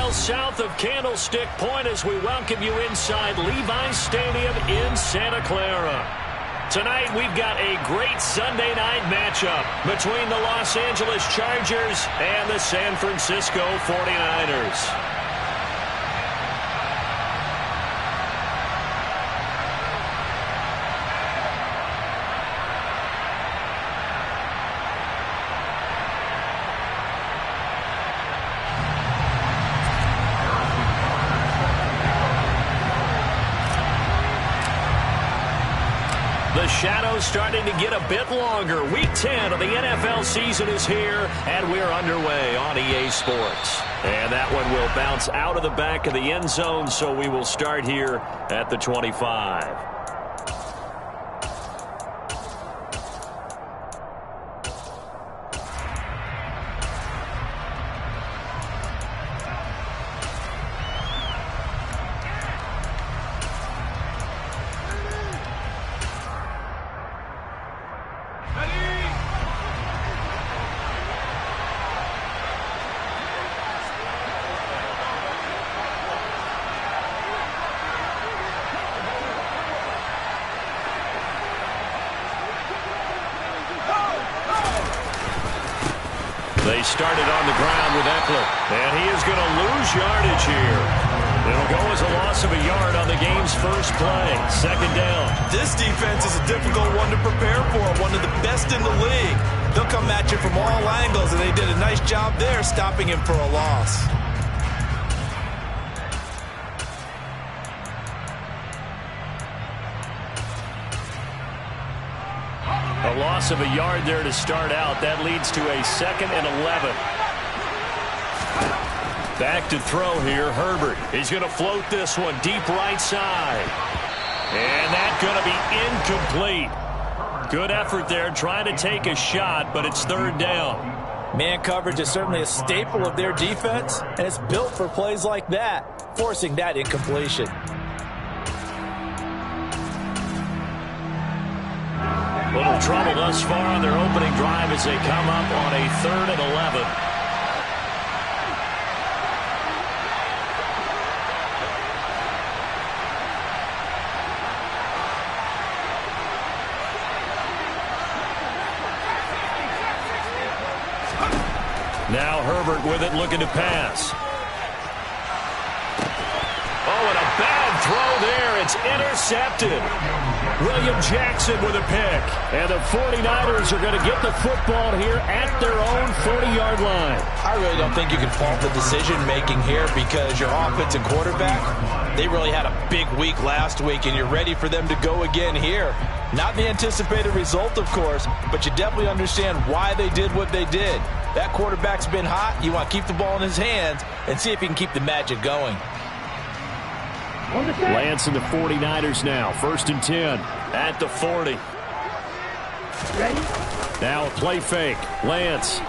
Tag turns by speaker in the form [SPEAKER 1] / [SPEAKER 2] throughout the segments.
[SPEAKER 1] miles south of Candlestick Point as we welcome you inside Levi's Stadium in Santa Clara. Tonight, we've got a great Sunday night matchup between the Los Angeles Chargers and the San Francisco 49ers. The shadow's starting to get a bit longer. Week 10 of the NFL season is here, and we're underway on EA Sports. And that one will bounce out of the back of the end zone, so we will start here at the 25. They started on the ground with Eckler, and he is going to lose yardage here. It'll go as a loss of a yard on the game's first play. Second down.
[SPEAKER 2] This defense is a difficult one to prepare for, one of the best in the league. They'll come at you from all angles, and they did a nice job there stopping him for a loss.
[SPEAKER 1] A loss of a yard there to start out. That leads to a 2nd and 11. Back to throw here, Herbert. He's going to float this one deep right side. And that's going to be incomplete. Good effort there trying to take a shot, but it's third down.
[SPEAKER 3] Man coverage is certainly a staple of their defense, and it's built for plays like that, forcing that incompletion.
[SPEAKER 1] Little trouble thus far on their opening drive as they come up on a 3rd and 11. Now Herbert with it, looking to pass. Oh, and a bad throw there. It's intercepted. William Jackson with a pick. And the 49ers are going to get the football here at their own 40-yard line.
[SPEAKER 3] I really don't think you can fault the decision-making here because your offensive quarterback, they really had a big week last week, and you're ready for them to go again here. Not the anticipated result, of course, but you definitely understand why they did what they did. That quarterback's been hot. You want to keep the ball in his hands and see if he can keep the magic going.
[SPEAKER 1] Lance and the 49ers now. 1st and 10 at the 40.
[SPEAKER 4] Ready?
[SPEAKER 1] Now a play fake. Lance.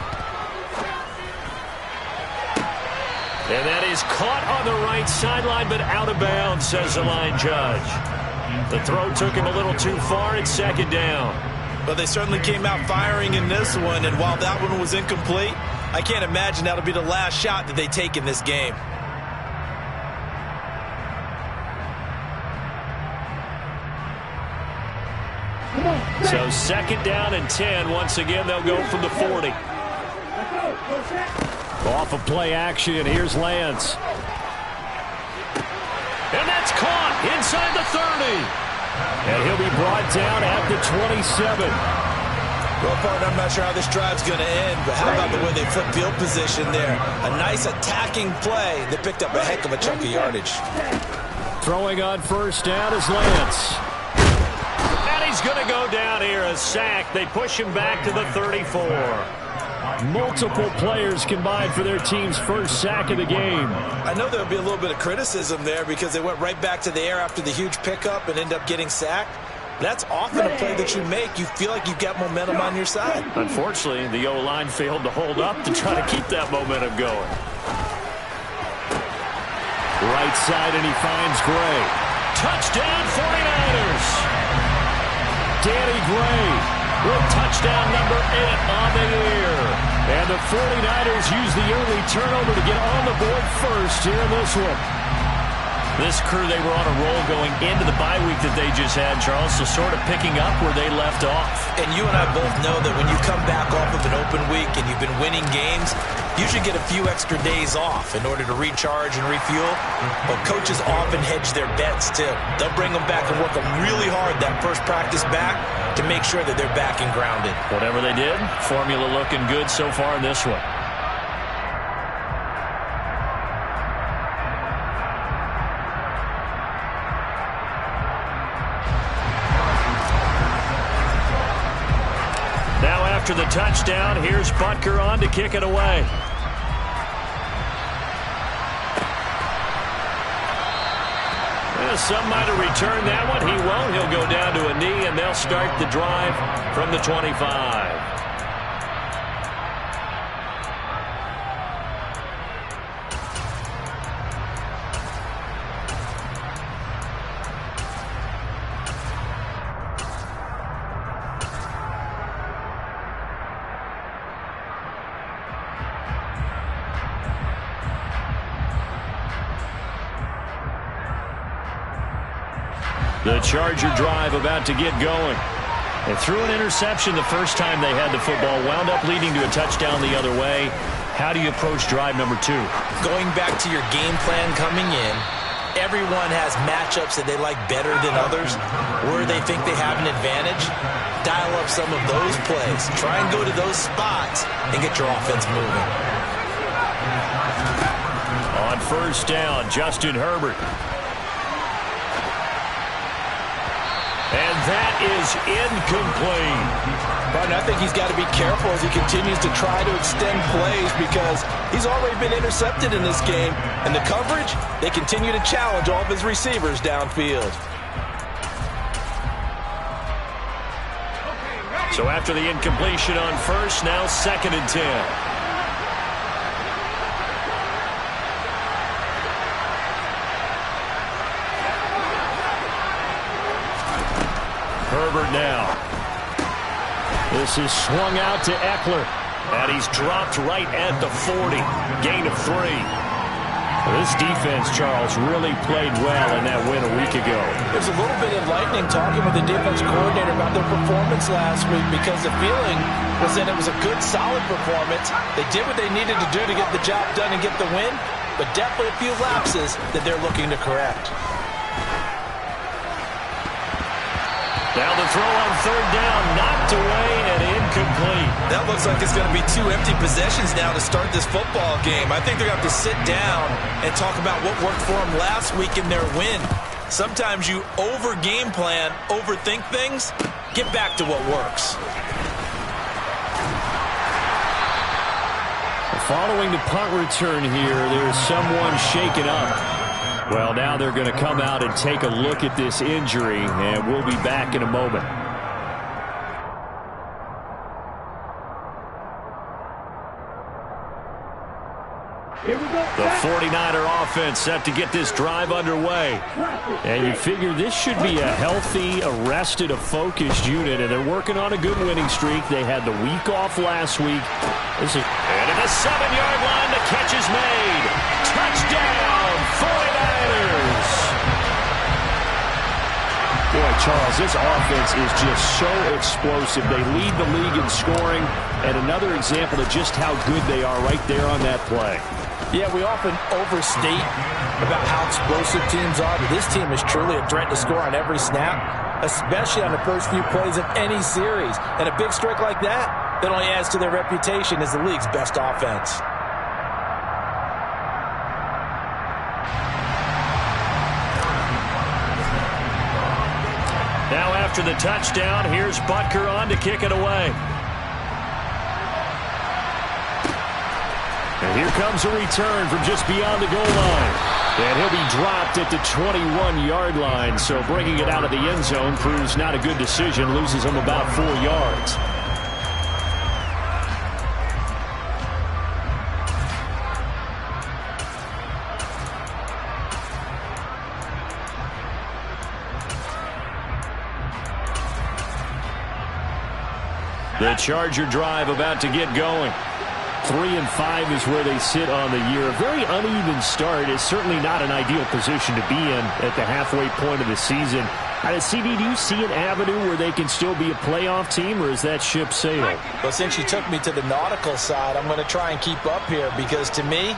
[SPEAKER 1] And that is caught on the right sideline, but out of bounds, says the line judge. The throw took him a little too far. It's 2nd down.
[SPEAKER 2] But they certainly came out firing in this one, and while that one was incomplete, I can't imagine that'll be the last shot that they take in this game.
[SPEAKER 1] So 2nd down and 10. Once again, they'll go from the 40. Off of play action, here's Lance. And that's caught inside the 30. And he'll be brought down at the 27.
[SPEAKER 2] Well, partner, I'm not sure how this drive's going to end, but how about the way they flip field position there? A nice attacking play that picked up a heck of a chunk of yardage.
[SPEAKER 1] Throwing on 1st down is Lance. And he's going to go down here, a sack. They push him back to the 34. Multiple players combined for their team's first sack of the game.
[SPEAKER 2] I know there'll be a little bit of criticism there because they went right back to the air after the huge pickup and end up getting sacked. That's often a play that you make. You feel like you've got momentum on your side.
[SPEAKER 1] Unfortunately, the O-line failed to hold up to try to keep that momentum going. Right side, and he finds Gray. Touchdown, 49ers! Danny Gray with touchdown number 8 on the year. And the 49ers use the early turnover to get on the board first here in this one. This crew, they were on a roll going into the bye week that they just had, Charles, so sort of picking up where they left off.
[SPEAKER 2] And you and I both know that when you come back off of an open week and you've been winning games, you should get a few extra days off in order to recharge and refuel. But coaches often hedge their bets, too. They'll bring them back and work them really hard that first practice back to make sure that they're back and grounded.
[SPEAKER 1] Whatever they did, formula looking good so far in this one. After the touchdown, here's Butker on to kick it away. Some might have returned that one. He won't. He'll go down to a knee, and they'll start the drive from the 25. The Charger drive about to get going. They threw an interception the first time they had the football, wound up leading to a touchdown the other way. How do you approach drive number 2?
[SPEAKER 2] Going back to your game plan coming in, everyone has matchups that they like better than others, where they think they have an advantage. Dial up some of those plays. Try and go to those spots and get your offense moving.
[SPEAKER 1] On first down, Justin Herbert. And that is incomplete.
[SPEAKER 3] But I think he's got to be careful as he continues to try to extend plays because he's already been intercepted in this game. And the coverage, they continue to challenge all of his receivers downfield.
[SPEAKER 1] So after the incompletion on first, now 2nd and 10. Herbert now. This is swung out to Eckler. And he's dropped right at the 40. Gain of 3. This defense, Charles, really played well in that win a week ago.
[SPEAKER 3] It was a little bit enlightening talking with the defense coordinator about their performance last week because the feeling was that it was a good, solid performance. They did what they needed to do to get the job done and get the win, but definitely a few lapses that they're looking to correct.
[SPEAKER 1] Now the throw on 3rd down, knocked away and incomplete.
[SPEAKER 2] That looks like it's going to be 2 empty possessions now to start this football game. I think they're going to have to sit down and talk about what worked for them last week in their win. Sometimes you over-game plan, overthink things. Get back to what works.
[SPEAKER 1] Following the punt return here, there's someone shaken up. Well, now they're going to come out and take a look at this injury, and we'll be back in a moment.
[SPEAKER 4] Here we go.
[SPEAKER 1] The 49er offense set to get this drive underway. And you figure this should be a healthy, arrested, a focused unit, and they're working on a good winning streak. They had the week off last week. And at the 7-yard line, the catch is made. Touchdown, 49ers. Boy, Charles, this offense is just so explosive. They lead the league in scoring, and another example of just how good they are right there on that play.
[SPEAKER 3] Yeah, we often overstate about how explosive teams are, but this team is truly a threat to score on every snap, especially on the first few plays of any series. And a big streak like that only adds to their reputation as the league's best offense.
[SPEAKER 1] Now after the touchdown, here's Butker on to kick it away. And here comes a return from just beyond the goal line. And he'll be dropped at the 21-yard line. So bringing it out of the end zone proves not a good decision. Loses him about 4 yards. The Charger drive about to get going. 3-5 is where they sit on the year. A very uneven start is certainly not an ideal position to be in at the halfway point of the season. CD, do you see an avenue where they can still be a playoff team, or is that ship sailed?
[SPEAKER 2] Well, since you took me to the nautical side, I'm going to try and keep up here because, to me,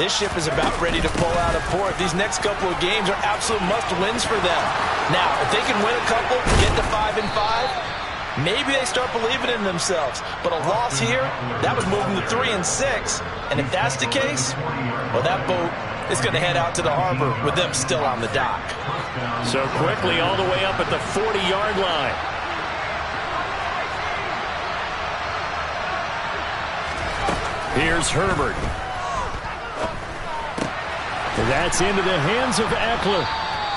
[SPEAKER 2] this ship is about ready to pull out of port. These next couple of games are absolute must-wins for them. Now, if they can win a couple, get to 5-5, maybe they start believing in themselves. But a loss here, that was moving to 3-6. And if that's the case, well, that boat is going to head out to the harbor with them still on the dock.
[SPEAKER 1] So quickly all the way up at the 40-yard line. Here's Herbert. That's into the hands of Eckler.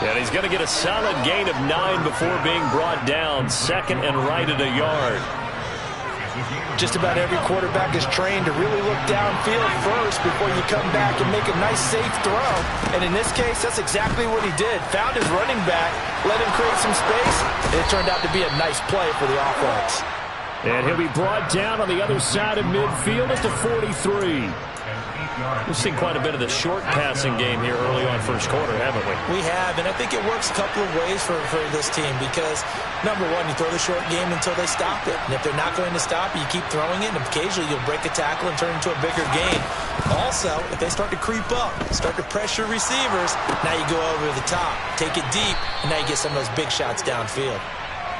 [SPEAKER 1] And he's going to get a solid gain of 9 before being brought down. Second and right at a yard.
[SPEAKER 2] Just about every quarterback is trained to really look downfield first before you come back and make a nice, safe throw. And in this case, that's exactly what he did. Found his running back, let him create some space, and it turned out to be a nice play for the offense.
[SPEAKER 1] And he'll be brought down on the other side of midfield at the 43. We've seen quite a bit of the short passing game here early on first quarter, haven't we?
[SPEAKER 2] We have, and I think it works a couple of ways for this team because, number one, you throw the short game until they stop it. And if they're not going to stop it, you keep throwing it, and occasionally you'll break a tackle and turn into a bigger gain. Also, if they start to creep up, start to pressure receivers, now you go over the top, take it deep, and now you get some of those big shots downfield.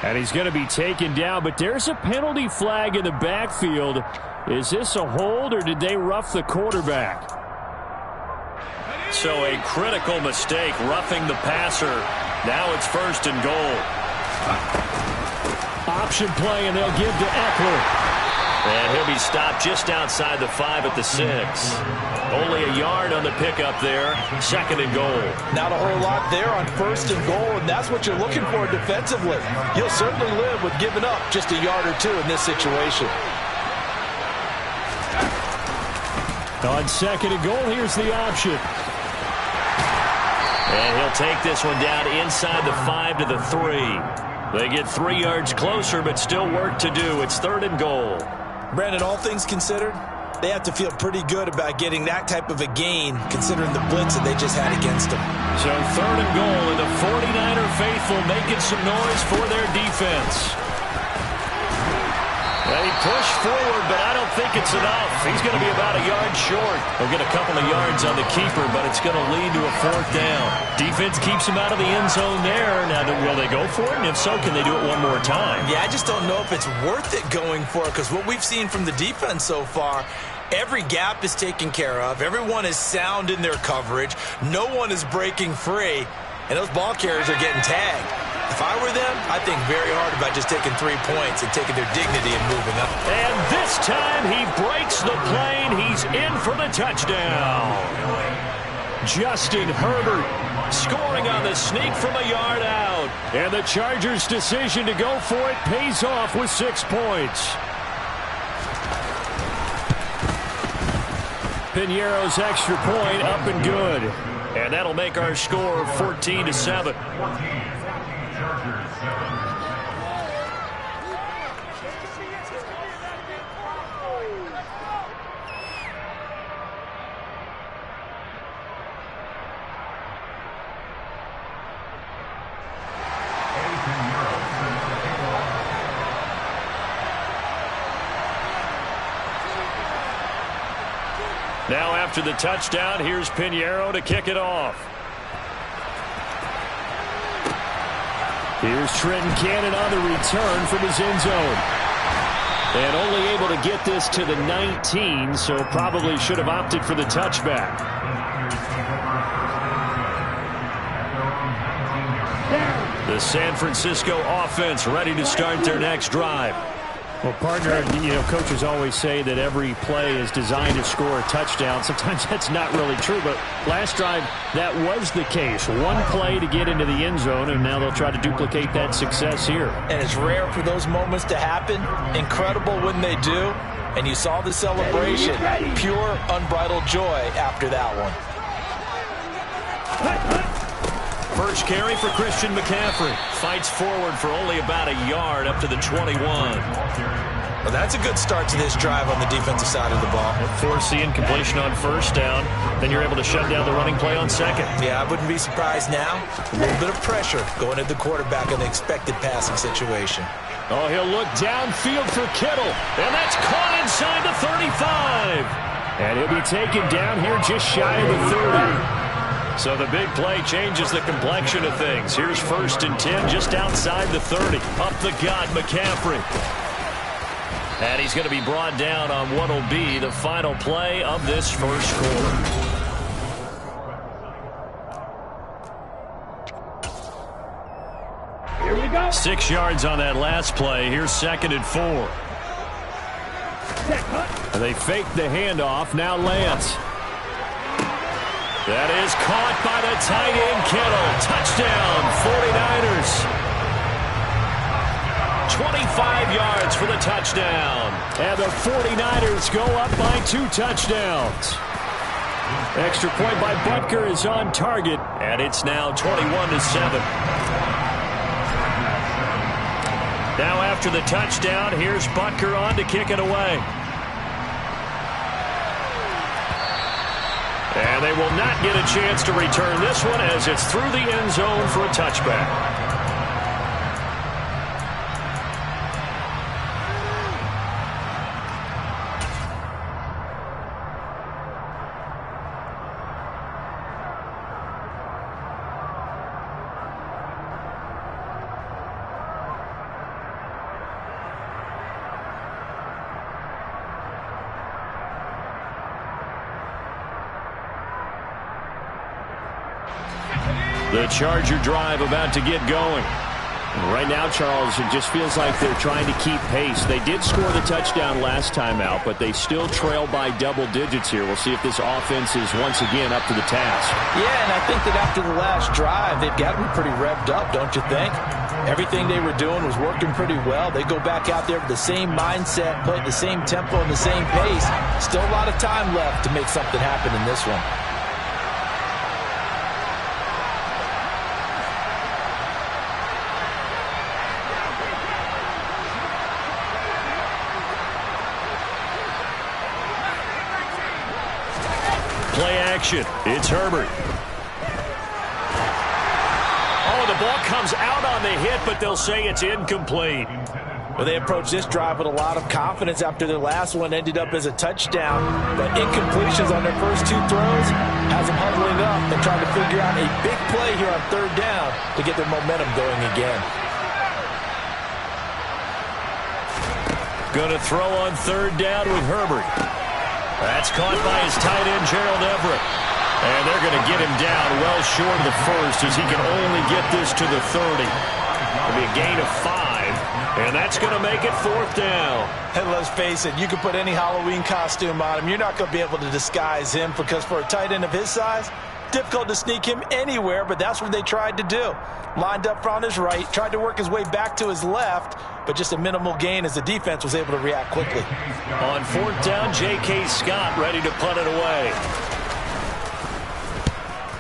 [SPEAKER 1] And he's going to be taken down, but there's a penalty flag in the backfield. Is this a hold, or did they rough the quarterback? So a critical mistake, roughing the passer. Now it's 1st and goal. Option play, and they'll give to Eckler. And he'll be stopped just outside the 5 at the 6. Only a yard on the pickup there. 2nd and goal.
[SPEAKER 2] Not a whole lot there on 1st and goal, and that's what you're looking for defensively. You'll certainly live with giving up just a yard or two in this situation.
[SPEAKER 1] On 2nd and goal, here's the option. And he'll take this one down inside the 5 to the 3. They get 3 yards closer, but still work to do. It's 3rd and goal.
[SPEAKER 2] Brandon, all things considered, they have to feel pretty good about getting that type of a gain, considering the blitz that they just had against them.
[SPEAKER 1] So 3rd and goal, and the 49er faithful making some noise for their defense. They push forward, but I don't think it's enough. He's going to be about a yard short. He'll get a couple of yards on the keeper, but it's going to lead to a 4th down. Defense keeps him out of the end zone there. Now, will they go for it? And if so, can they do it one more time?
[SPEAKER 2] Yeah, I just don't know if it's worth it going for it, because what we've seen from the defense so far, every gap is taken care of. Everyone is sound in their coverage. No one is breaking free, and those ball carriers are getting tagged. If I were them, I'd think very hard about just taking 3 points and taking their dignity and moving up.
[SPEAKER 1] And this time he breaks the plane. He's in for the touchdown. Justin Herbert scoring on the sneak from a yard out. And the Chargers' decision to go for it pays off with 6 points. Piñeiro's extra point up and good. And that'll make our score 14-7. Now after the touchdown, here's Piñeiro to kick it off. Here's Trenton Cannon on the return from his end zone. And only able to get this to the 19, so probably should have opted for the touchback. The San Francisco offense ready to start their next drive. Well, partner, coaches always say that every play is designed to score a touchdown. Sometimes that's not really true, but last drive, that was the case. One play to get into the end zone, and now they'll try to duplicate that success here.
[SPEAKER 2] And it's rare for those moments to happen. Incredible when they do. And you saw the celebration. Pure, unbridled joy after that one.
[SPEAKER 1] First carry for Christian McCaffrey. Fights forward for only about a yard up to the 21.
[SPEAKER 2] Well, that's a good start to this drive on the defensive side of the ball.
[SPEAKER 1] Force the incompletion on first down. Then you're able to shut down the running play on second.
[SPEAKER 2] Yeah, I wouldn't be surprised now. A little bit of pressure going at the quarterback in the expected passing situation.
[SPEAKER 1] Oh, he'll look downfield for Kittle. And that's caught inside the 35. And he'll be taken down here just shy of the 30. So the big play changes the complexion of things. Here's 1st and 10 just outside the 30. Up the gut, McCaffrey. And he's going to be brought down on what will be the final play of this first quarter.
[SPEAKER 4] Here we go.
[SPEAKER 1] 6 yards on that last play. Here's 2nd and 4. And they fake the handoff. Now Lance. That is caught by the tight end Kittle. Touchdown, 49ers. 25 yards for the touchdown. And the 49ers go up by 2 touchdowns. Extra point by Butker is on target. And it's now 21-7. Now after the touchdown, here's Butker on to kick it away. And they will not get a chance to return this one as it's through the end zone for a touchback. The Charger drive about to get going.
[SPEAKER 5] Right now, Charles, it just feels like they're trying to keep pace. They did score the touchdown last time out, but they still trail by double digits here. We'll see if this offense is once again up to the task.
[SPEAKER 3] Yeah, and I think that after the last drive, they've got to be pretty revved up, don't you think? Everything they were doing was working pretty well. They go back out there with the same mindset, play at the same tempo and the same pace. Still a lot of time left to make something happen in this one.
[SPEAKER 1] Play action. It's Herbert. Oh, the ball comes out on the hit, but they'll say it's incomplete.
[SPEAKER 3] Well, they approached this drive with a lot of confidence after their last one ended up as a touchdown. But incompletions on their first 2 throws has them huddling up and trying to figure out a big play here on 3rd down to get their momentum going again.
[SPEAKER 1] Going to throw on 3rd down with Herbert. That's caught by his tight end, Gerald Everett. And they're going to get him down well short of the first as he can only get this to the 30. It'll be a gain of 5, and that's going to make it 4th down.
[SPEAKER 2] And let's face it, you can put any Halloween costume on him. You're not going to be able to disguise him because for a tight end of his size, difficult to sneak him anywhere, but that's what they tried to do. Lined up on his right, tried to work his way back to his left, but just a minimal gain as the defense was able to react quickly.
[SPEAKER 1] On 4th down, J.K. Scott ready to punt it away.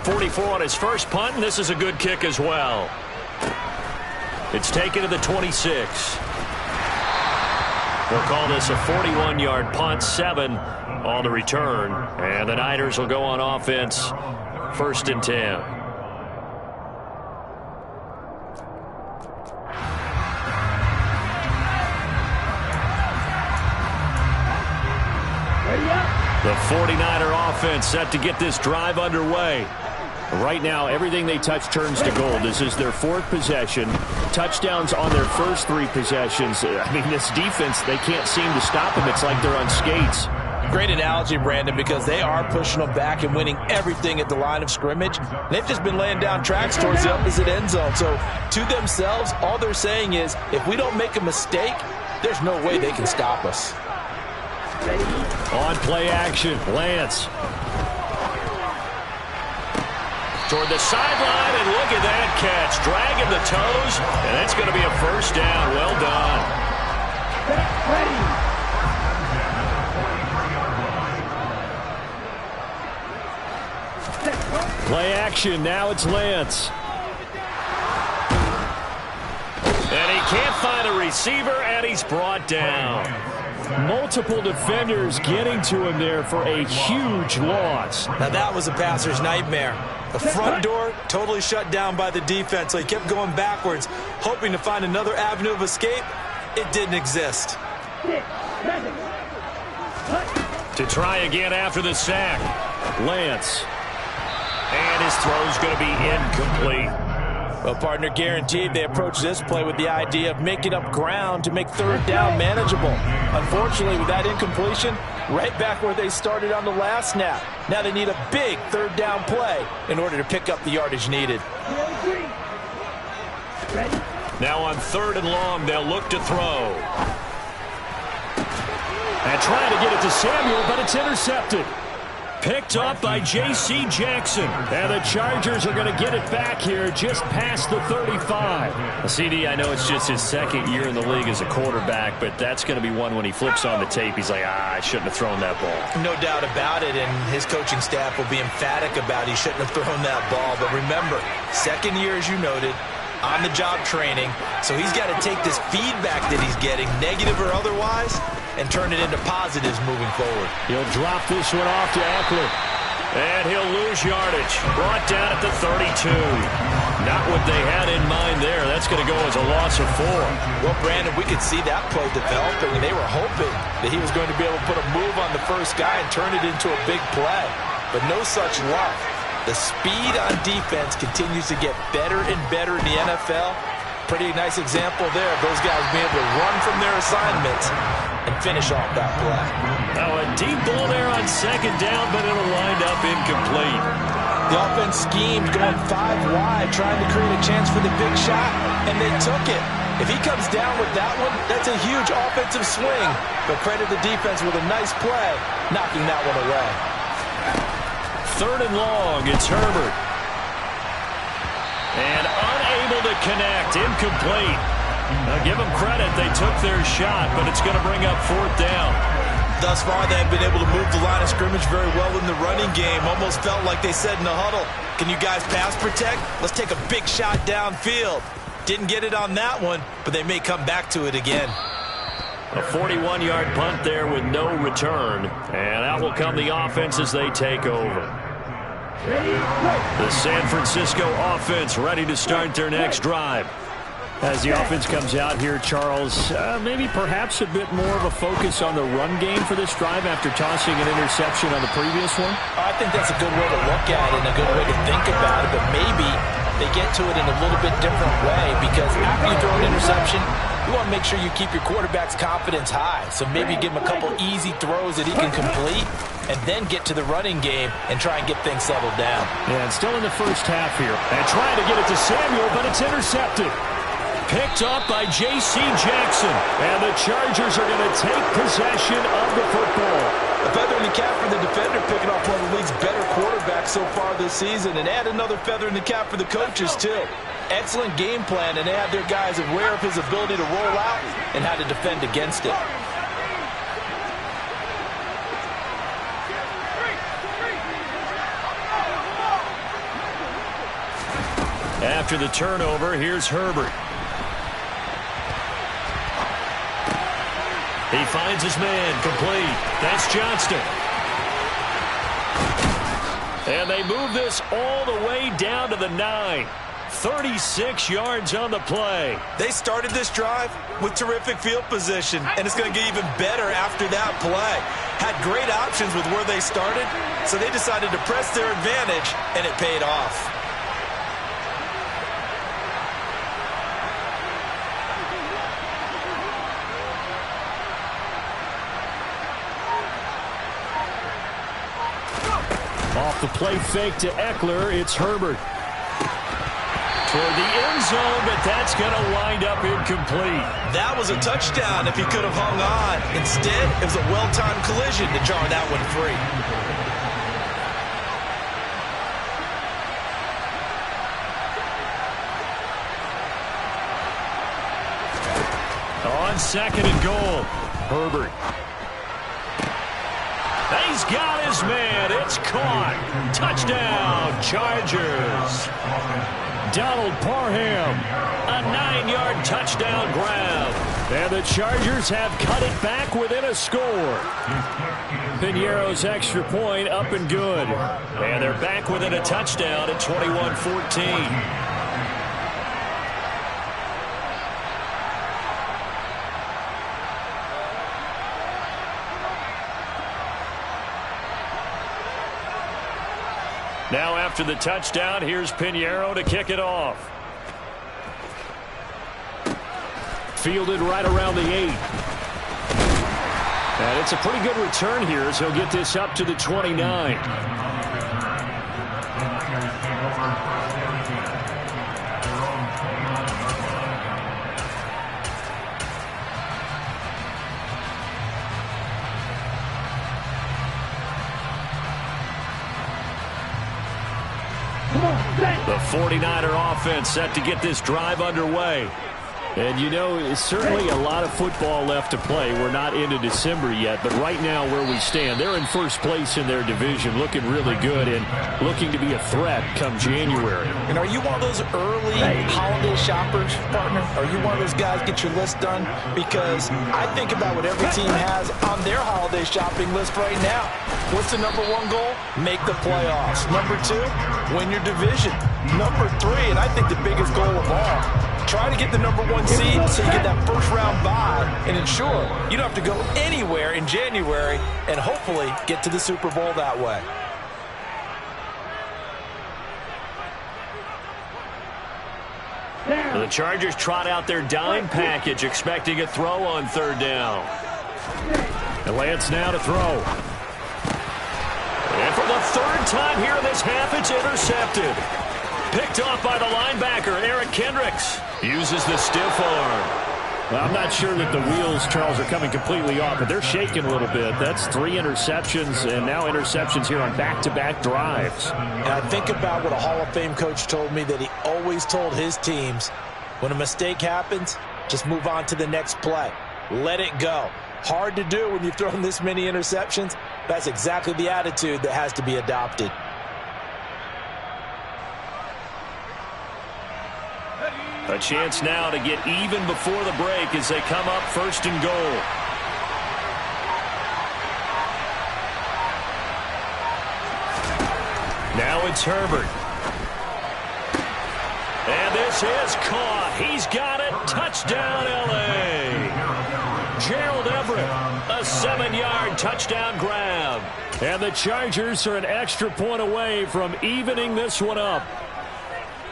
[SPEAKER 1] 44 on his first punt, and this is a good kick as well. It's taken to the 26. We'll call this a 41-yard punt, 7 on the return. And the Niners will go on offense, 1st and 10. The 49er offense set to get this drive underway. Right now, everything they touch turns to gold. This is their 4th possession. Touchdowns on their first 3 possessions. I mean, this defense, they can't seem to stop them. It's like they're on skates.
[SPEAKER 3] Great analogy, Brandon, because they are pushing them back and winning everything at the line of scrimmage. They've just been laying down tracks towards the opposite end zone. So to themselves, all they're saying is, if we don't make a mistake, there's no way they can stop us.
[SPEAKER 1] On play action, Lance. Toward the sideline, and look at that catch. Dragging the toes, and that's going to be a 1st down. Well done. Play action, now it's Lance. And he can't find a receiver, and he's brought down.
[SPEAKER 5] Multiple defenders getting to him there for a huge loss.
[SPEAKER 2] Now that was a passer's nightmare. The front door totally shut down by the defense, so he kept going backwards, hoping to find another avenue of escape. It didn't exist.
[SPEAKER 1] To try again after the sack. Lance. And his throw's going to be incomplete.
[SPEAKER 3] Well, partner, guaranteed they approach this play with the idea of making up ground to make third down manageable. Unfortunately, with that incompletion, right back where they started on the last snap. Now they need a big third down play in order to pick up the yardage needed.
[SPEAKER 1] Now on 3rd and long, they'll look to throw. And trying to get it to Samuel, but it's intercepted. Picked up by J.C. Jackson. And the Chargers are going to get it back here just past the 35.
[SPEAKER 5] CD, I know it's just his 2nd year in the league as a quarterback, but that's going to be one when he flips on the tape. He's like, I shouldn't have thrown that ball.
[SPEAKER 2] No doubt about it, and his coaching staff will be emphatic about he shouldn't have thrown that ball. But remember, 2nd year, as you noted, on-the-job training, so he's got to take this feedback that he's getting, negative or otherwise, and turn it into positives moving forward.
[SPEAKER 5] He'll drop this one off to Eckler.
[SPEAKER 1] And he'll lose yardage. Brought down at the 32. Not what they had in mind there. That's going to go as a loss of 4.
[SPEAKER 2] Well, Brandon, we could see that play developing, and they were hoping that he was going to be able to put a move on the first guy and turn it into a big play. But no such luck. The speed on defense continues to get better and better in the NFL. Pretty nice example there of those guys being able to run from their assignments and finish off that play.
[SPEAKER 1] Now a deep ball there on 2nd down, but it'll wind up incomplete.
[SPEAKER 2] The offense schemed going 5 wide, trying to create a chance for the big shot, and they took it. If he comes down with that one, that's a huge offensive swing. But credit the defense with a nice play, knocking that one away.
[SPEAKER 1] 3rd and long, it's Herbert. And unable to connect, incomplete. Now give them credit, they took their shot, but it's going to bring up 4th down.
[SPEAKER 2] Thus far, they have been able to move the line of scrimmage very well in the running game. Almost felt like they said in the huddle, can you guys pass protect? Let's take a big shot downfield. Didn't get it on that one, but they may come back to it again.
[SPEAKER 1] A 41-yard punt there with no return. And out will come the offense as they take over. The San Francisco offense ready to start their next drive.
[SPEAKER 5] As the offense comes out here, Charles, maybe perhaps a bit more of a focus on the run game for this drive after tossing an interception on the previous one?
[SPEAKER 2] I think that's a good way to look at it and a good way to think about it, but maybe they get to it in a little bit different way because after you throw an interception, you want to make sure you keep your quarterback's confidence high. So maybe give him a couple easy throws that he can complete and then get to the running game and try and get things settled down.
[SPEAKER 5] Yeah, and still in the first half here.
[SPEAKER 1] And trying to get it to Samuel, but it's intercepted. Picked up by J.C. Jackson. And the Chargers are going to take possession of the football.
[SPEAKER 2] A feather in the cap for the defender, picking off one of the league's better quarterbacks so far this season. And add another feather in the cap for the coaches, too. Excellent game plan, and they have their guys aware of his ability to roll out and how to defend against it.
[SPEAKER 1] After the turnover, here's Herbert. He finds his man, complete. That's Johnston. And they move this all the way down to the 9. 36 yards on the play.
[SPEAKER 2] They started this drive with terrific field position, and it's going to get even better after that play. Had great options with where they started, so they decided to press their advantage, and it paid off.
[SPEAKER 5] Off the play fake to Eckler, it's Herbert.
[SPEAKER 1] Toward the end zone, but that's going to wind up incomplete.
[SPEAKER 2] That was a touchdown if he could have hung on. Instead, it was a well-timed collision to jar that one free.
[SPEAKER 1] On 2nd and goal, Herbert. He's got his man. It's caught. Touchdown, Chargers. Donald Parham. A 9-yard touchdown grab. And the Chargers have cut it back within a score. Piñeiro's extra point up and good. And they're back within a touchdown at 21-14. Now after the touchdown, here's Piñeiro to kick it off. Fielded right around the 8. And it's a pretty good return here as he'll get this up to the 29. The 49er offense set to get this drive underway. And, you know, certainly a lot of football left to play. We're not into December yet, but right now where we stand, they're in first place in their division, looking really good and looking to be a threat come January.
[SPEAKER 2] And are you one of those early holiday shoppers, partner? Are you one of those guys get your list done? Because I think about what every team has on their holiday shopping list right now. What's the number 1 goal? Make the playoffs. Number 2, win your division. Number 3, and I think the biggest goal of all, try to get the number 1 seed so you get that first-round bye and ensure you don't have to go anywhere in January and hopefully get to the Super Bowl that way.
[SPEAKER 1] The Chargers trot out their dime package, expecting a throw on 3rd down. And Lance now to throw. And for the 3rd time here in this half, it's intercepted. Picked off by the linebacker, Eric Kendricks. Uses the stiff arm.
[SPEAKER 5] Well, I'm not sure that the wheels, Charles, are coming completely off, but they're shaking a little bit. That's 3 interceptions, and now interceptions here on back-to-back drives.
[SPEAKER 2] And I think about what a Hall of Fame coach told me that he always told his teams, when a mistake happens, just move on to the next play. Let it go. Hard to do when you've thrown this many interceptions. That's exactly the attitude that has to be adopted.
[SPEAKER 1] A chance now to get even before the break as they come up 1st and goal. Now it's Herbert. And this is caught. He's got it. Touchdown, L.A. Gerald Everett, a 7-yard touchdown grab. And the Chargers are an extra point away from evening this one up.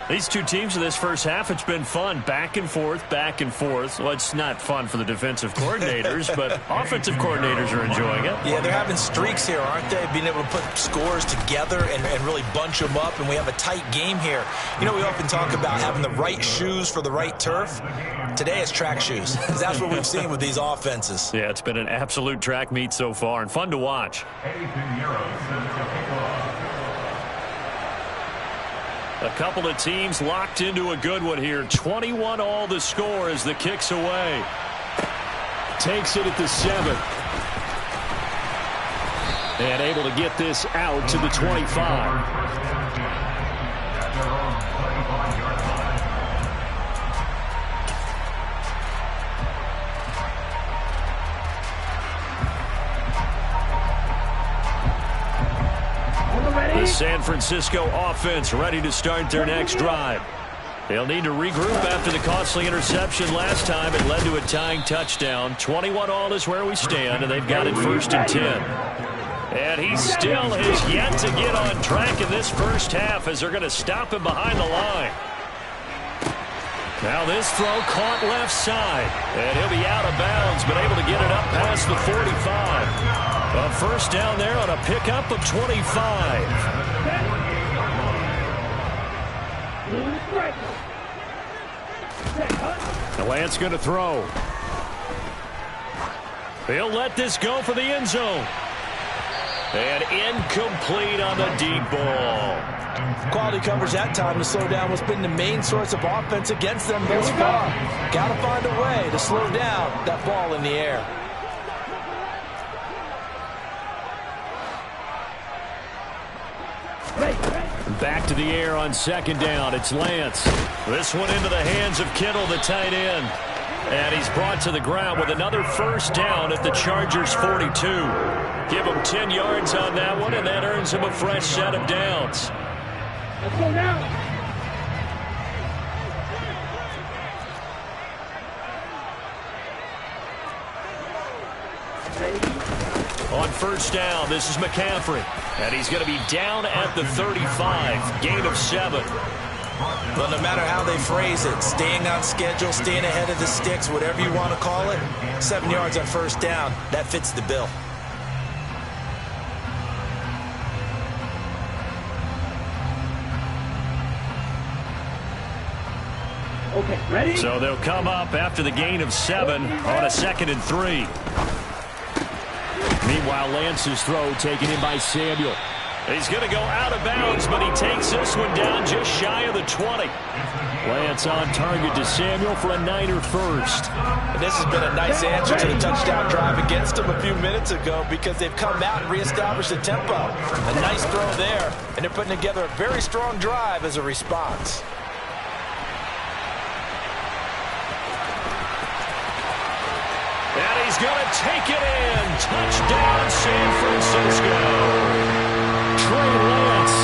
[SPEAKER 1] These two teams in this first half, it's been fun. Back and forth, back and forth. Well, it's not fun for the defensive coordinators, but offensive coordinators are enjoying it.
[SPEAKER 2] Yeah, they're having streaks here, aren't they? Being able to put scores together and really bunch them up, and we have a tight game here. You know, we often talk about having the right shoes for the right turf. Today it's track shoes. That's what we've seen with these offenses.
[SPEAKER 1] Yeah, it's been an absolute track meet so far and fun to watch. A couple of teams locked into a good one here. 21 all the score as the kick's away.
[SPEAKER 5] Takes it at the 7. And able to get this out to the 25.
[SPEAKER 1] The San Francisco offense ready to start their next drive. They'll need to regroup after the costly interception last time. It led to a tying touchdown. 21 all is where we stand, and they've got it 1st and 10. And he still has yet to get on track in this first half as they're going to stop him behind the line. Now this throw caught left side, and he'll be out of bounds, but able to get it up past the 45. A 1st down there on a pickup of 25.
[SPEAKER 5] Now Lance going to throw.
[SPEAKER 1] He'll let this go for the end zone. And incomplete on the deep ball.
[SPEAKER 2] Quality coverage that time to slow down what's been the main source of offense against them thus far. Got to find a way to slow down that ball in the air.
[SPEAKER 5] Back to the air on second down. It's Lance.
[SPEAKER 1] This one into the hands of Kittle, the tight end. And he's brought to the ground with another first down at the Chargers' 42. Give him 10 yards on that one, and that earns him a fresh set of downs.
[SPEAKER 4] Let's go now.
[SPEAKER 1] On first down, this is McCaffrey. And he's going to be down at the 35. Gain of 7.
[SPEAKER 2] Well, no matter how they phrase it, staying on schedule, staying ahead of the sticks, whatever you want to call it, 7 yards on first down, that fits the bill.
[SPEAKER 4] Okay, ready?
[SPEAKER 1] So they'll come up after the gain of 7 on a 2nd and 3.
[SPEAKER 5] Meanwhile, Lance's throw taken in by Samuel.
[SPEAKER 1] He's going to go out of bounds, but he takes this one down just shy of the 20.
[SPEAKER 5] Lance on target to Samuel for a Niner first.
[SPEAKER 2] And this has been a nice answer to the touchdown drive against them a few minutes ago because they've come out and reestablished the tempo. A nice throw there, and they're putting together a very strong drive as a response.
[SPEAKER 1] And he's going to take it in. Touchdown, San Francisco.
[SPEAKER 5] Trey Lance,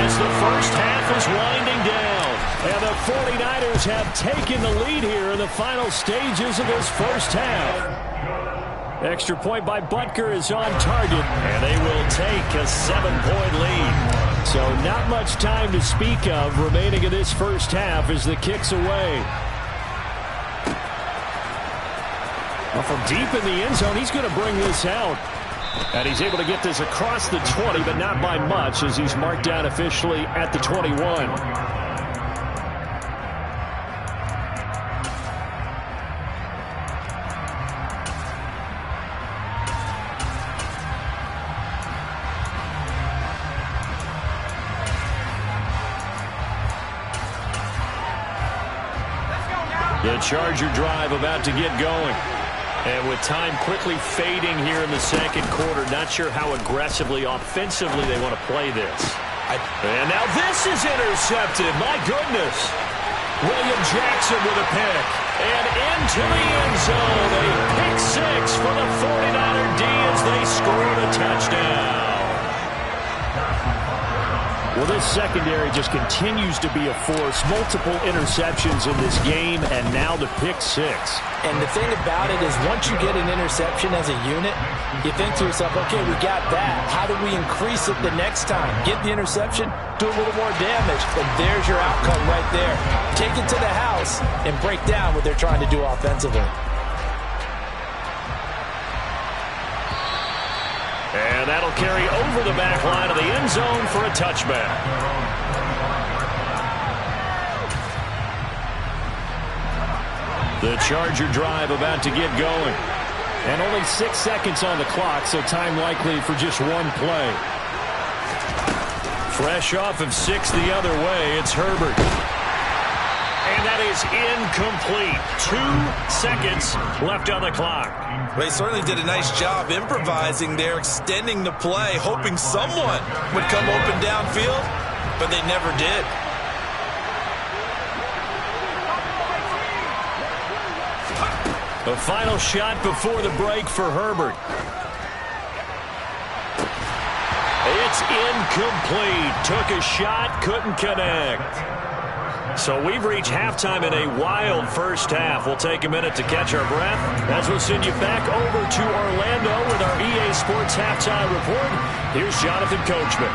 [SPEAKER 1] as the first half is winding down.
[SPEAKER 5] and the 49ers have taken the lead here in the final stages of this first half. Extra point by Butker is on target,
[SPEAKER 1] and they will take a 7-point lead.
[SPEAKER 5] So not much time to speak of remaining in this first half as the kick's away. Well, from deep in the end zone, he's going to bring this out. And he's able to get this across the 20, but not by much, as he's marked down officially at the 21.
[SPEAKER 1] The Charger drive about to get going. And with time quickly fading here in the second quarter, not sure how aggressively, offensively they want to play this. And now this is intercepted. My goodness. William Jackson with a pick. And into the end zone. A pick six for the 49er D as they scored a touchdown.
[SPEAKER 5] Well, this secondary just continues to be a force. Multiple interceptions in this game, and now the pick six.
[SPEAKER 2] And the thing about it is once you get an interception as a unit, you think to yourself, okay, we got that. How do we increase it the next time? Get the interception, do a little more damage, and there's your outcome right there. Take it to the house and break down what they're trying to do offensively.
[SPEAKER 1] And that'll carry over the back line of the end zone for a touchback. The Charger drive about to get going.
[SPEAKER 5] And only 6 seconds on the clock, so time likely for just one play.
[SPEAKER 1] Fresh off of 6 the other way, it's Herbert. And that is incomplete. 2 seconds left on the clock.
[SPEAKER 2] Well, he certainly did a nice job improvising there, extending the play, hoping someone would come open downfield, but they never did.
[SPEAKER 1] A final shot before the break for Herbert. It's incomplete. Took a shot, couldn't connect. So we've reached halftime in a wild first half. We'll take a minute to catch our breath as we'll send you back over to Orlando with our EA Sports Halftime Report. Here's Jonathan Coachman.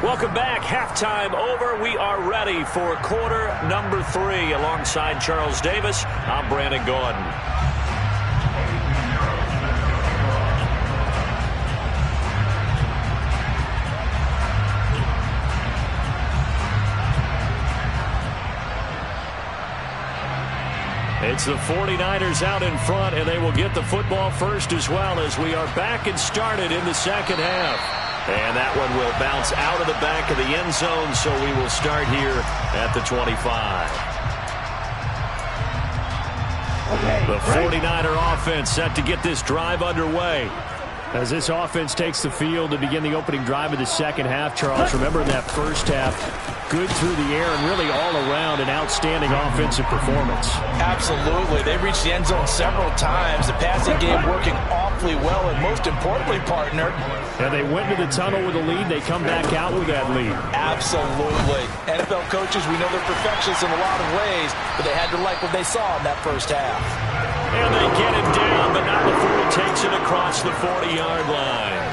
[SPEAKER 1] Welcome back. Halftime over. We are ready for quarter number 3. Alongside Charles Davis, I'm Brandon Gordon. It's the 49ers out in front, and they will get the football first as well as we are back and started in the second half. And that one will bounce out of the back of the end zone, so we will start here at the 25. The 49er offense set to get this drive underway. As this offense takes the field to begin the opening drive of the second half, Charles, remember in that first half, good through the air and really all around an outstanding offensive performance.
[SPEAKER 3] Absolutely. They reached the end zone several times. The passing game working awfully well, and most importantly, partner.
[SPEAKER 1] And they went to the tunnel with a lead. They come back out with that lead.
[SPEAKER 3] Absolutely. NFL coaches, we know they're perfectionists in a lot of ways, but they had to like what they saw in that first half.
[SPEAKER 1] And they get him down, but not before he takes it across the 40-yard line.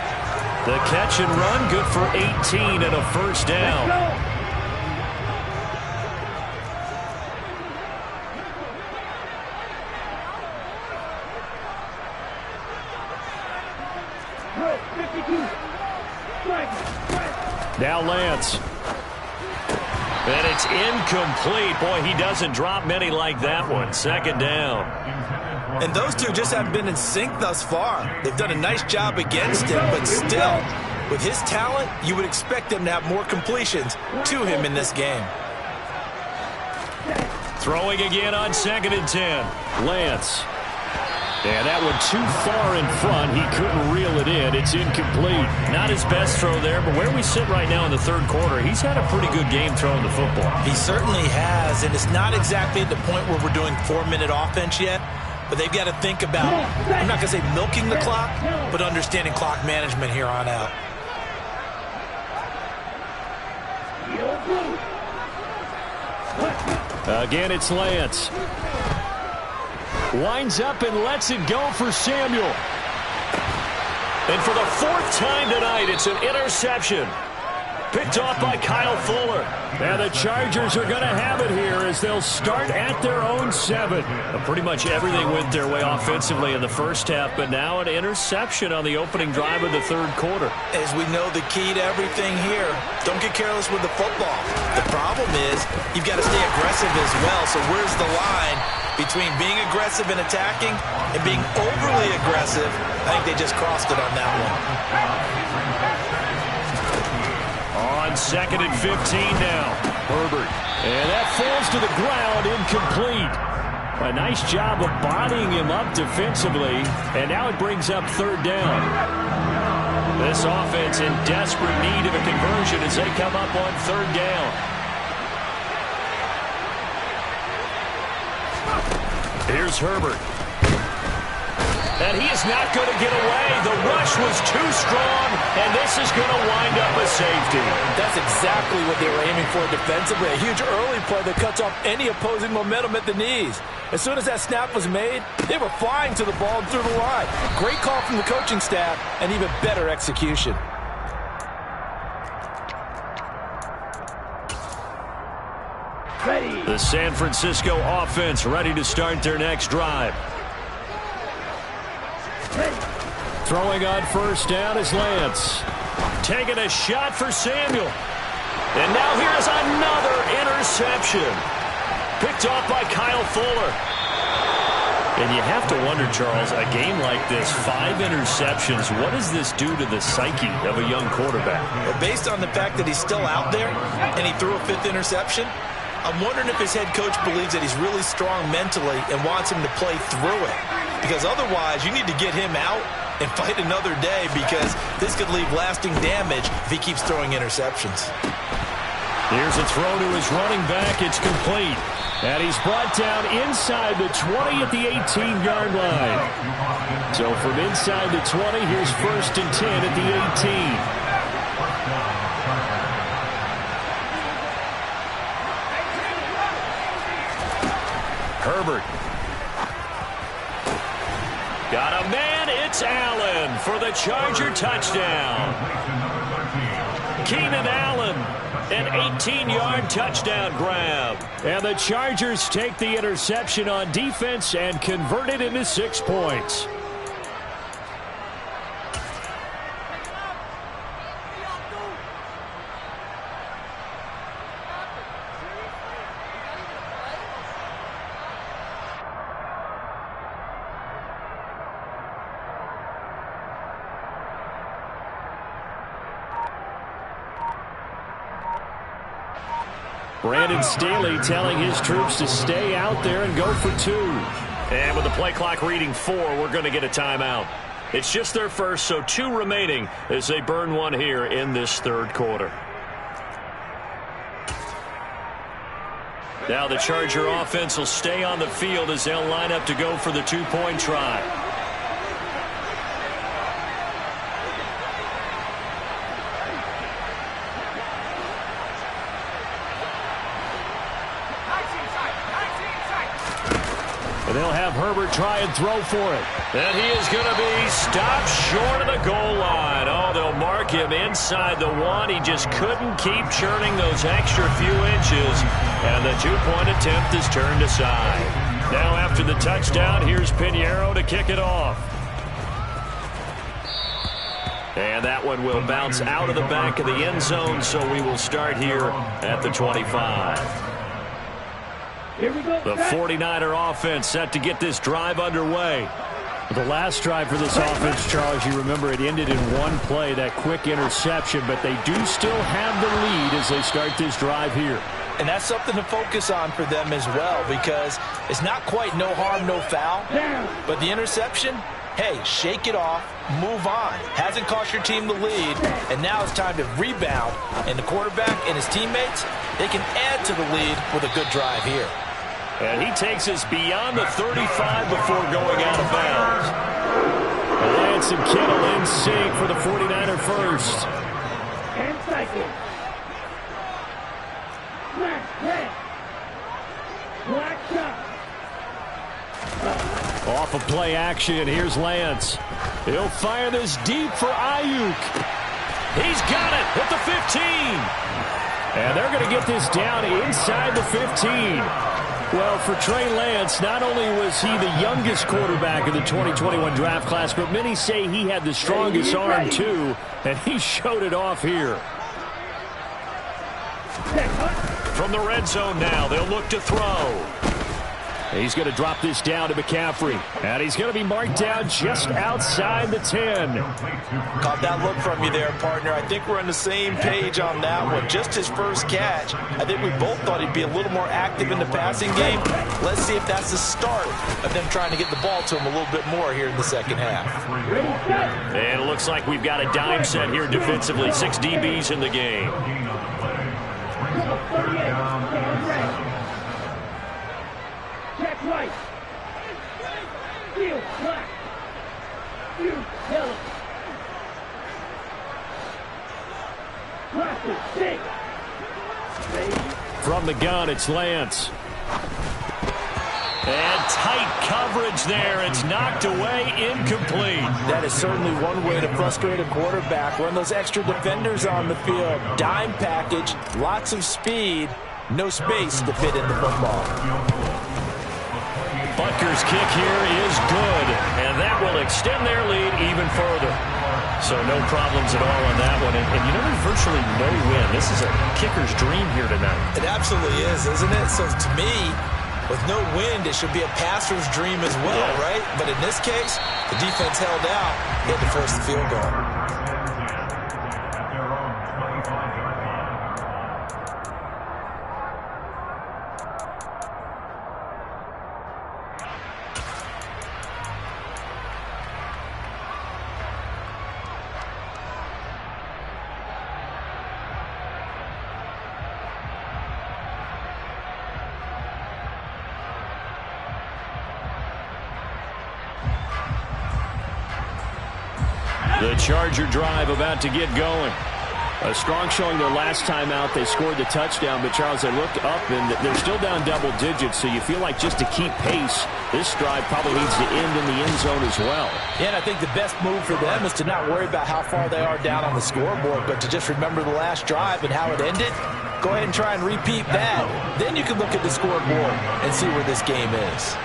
[SPEAKER 1] The catch and run, good for 18 and a first down. Now Lance. And it's incomplete. Boy, he doesn't drop many like that one. Second down.
[SPEAKER 2] And those two just haven't been in sync thus far. They've done a nice job against him, but still, with his talent, you would expect them to have more completions to him in this game.
[SPEAKER 1] Throwing again on 2nd and 10. Lance. And that one too far in front. He couldn't reel it in. It's incomplete. Not his best throw there, but where we sit right now in the third quarter, he's had a pretty good game throwing the football.
[SPEAKER 2] He certainly has, and it's not exactly at the point where we're doing 4-minute offense yet, but they've got to think about, I'm not going to say milking the clock, but understanding clock management here on out.
[SPEAKER 1] Again, it's Lance. Winds up and lets it go for Samuel. And for the 4th time tonight, it's an interception. Picked off by Kyle Fuller. And the Chargers are going to have it here as they'll start at their own 7. Pretty much everything went their way offensively in the first half, but now an interception on the opening drive of the third quarter.
[SPEAKER 2] As we know, the key to everything here, don't get careless with the football. The problem is you've got to stay aggressive as well, so where's the line between being aggressive and attacking and being overly aggressive? I think they just crossed it on that one.
[SPEAKER 1] On 2nd and 15 now. Herbert. And that falls to the ground, incomplete. A nice job of bodying him up defensively. And now it brings up 3rd down. This offense in desperate need of a conversion as they come up on 3rd down. Here's Herbert. And he is not going to get away. The rush was too strong, and this is going to wind up a safety.
[SPEAKER 3] That's exactly what they were aiming for defensively. A huge early play that cuts off any opposing momentum at the knees. As soon as that snap was made, they were flying to the ball and through the line. Great call from the coaching staff, and even better execution.
[SPEAKER 1] The San Francisco offense ready to start their next drive. Throwing on 1st down is Lance. Taking a shot for Samuel. And now here's another interception. Picked off by Kyle Fuller. And you have to wonder, Charles, a game like this, 5 interceptions, what does this do to the psyche of a young quarterback?
[SPEAKER 2] Well, based on the fact that he's still out there and he threw a 5th interception, I'm wondering if his head coach believes that he's really strong mentally and wants him to play through it. Because otherwise, you need to get him out and fight another day, because this could leave lasting damage if he keeps throwing interceptions.
[SPEAKER 1] Here's a throw to his running back. It's complete. And he's brought down inside the 20 at the 18-yard line. So from inside the 20, here's 1st and 10 at the 18. Herbert. Got a man, it's Allen for the Charger touchdown. Keenan Allen, an 18-yard touchdown grab. And the Chargers take the interception on defense and convert it into 6 points.
[SPEAKER 5] Brandon Staley telling his troops to stay out there and go for 2.
[SPEAKER 1] And with the play clock reading 4, we're going to get a timeout. It's just their first, so 2 remaining as they burn one here in this third quarter. Now the Charger offense will stay on the field as they'll line up to go for the 2-point try.
[SPEAKER 5] And they'll have Herbert try and throw for it.
[SPEAKER 1] And he is going to be stopped short of the goal line. Oh, they'll mark him inside the 1. He just couldn't keep churning those extra few inches. And the 2-point attempt is turned aside. Now after the touchdown, here's Pinheiro to kick it off. And that one will bounce out of the back of the end zone, so we will start here at the 25.
[SPEAKER 4] Here we go.
[SPEAKER 1] The 49er offense set to get this drive underway.
[SPEAKER 5] The last drive for this offense, Charles, you remember it ended in one play, that quick interception, but they do still have the lead as they start this drive here.
[SPEAKER 2] And that's something to focus on for them as well, because it's not quite no harm, no foul. But the interception, hey, shake it off, move on. Hasn't cost your team the lead, and now it's time to rebound. And the quarterback and his teammates, they can add to the lead with a good drive here.
[SPEAKER 1] And he takes us beyond the 35 before going out of bounds.
[SPEAKER 5] Lance and Kittle in sync for the 49er first.
[SPEAKER 4] 10 seconds. Black head. Black shot.
[SPEAKER 5] Off of play action, here's Lance. He'll fire this deep for Ayuk.
[SPEAKER 1] He's got it at the 15.
[SPEAKER 5] And they're going to get this down inside the 15. Well, for Trey Lance, not only was he the youngest quarterback in the 2021 draft class, but many say he had the strongest arm, too, and he showed it off here.
[SPEAKER 1] From the red zone now, they'll look to throw.
[SPEAKER 5] He's going to drop this down to McCaffrey. And he's going to be marked down just outside the 10.
[SPEAKER 2] Caught that look from you there, partner. I think we're on the same page on that one. Just his first catch. I think we both thought he'd be a little more active in the passing game. Let's see if that's the start of them trying to get the ball to him a little bit more here in the second half.
[SPEAKER 1] And it looks like we've got a dime set here defensively. 6 DBs in the game.
[SPEAKER 4] Check right. Field black. Field yellow. Plastic six.
[SPEAKER 5] From the gun, it's Lance.
[SPEAKER 1] And tight coverage there. It's knocked away, incomplete.
[SPEAKER 2] That is certainly one way to frustrate a quarterback. Run those extra defenders on the field. Dime package, lots of speed, no space to fit in the football.
[SPEAKER 1] Butker's kick here is good, and that will extend their lead even further. So no problems at all on that one. And you know, there's virtually no win. This is a kicker's dream here tonight.
[SPEAKER 2] It absolutely is, isn't it? So to me, with no wind, it should be a passer's dream as well, right? But in this case, the defense held out, they had to force the field goal.
[SPEAKER 5] The Charger drive about to get going. A strong showing their last time out. They scored the touchdown, but Charles, they looked up and they're still down double digits, so you feel like just to keep pace, this drive probably needs to end in the end zone as well.
[SPEAKER 2] Yeah, and I think the best move for them is to not worry about how far they are down on the scoreboard, but to just remember the last drive and how it ended. Go ahead and try and repeat that. Then you can look at the scoreboard and see where this game is.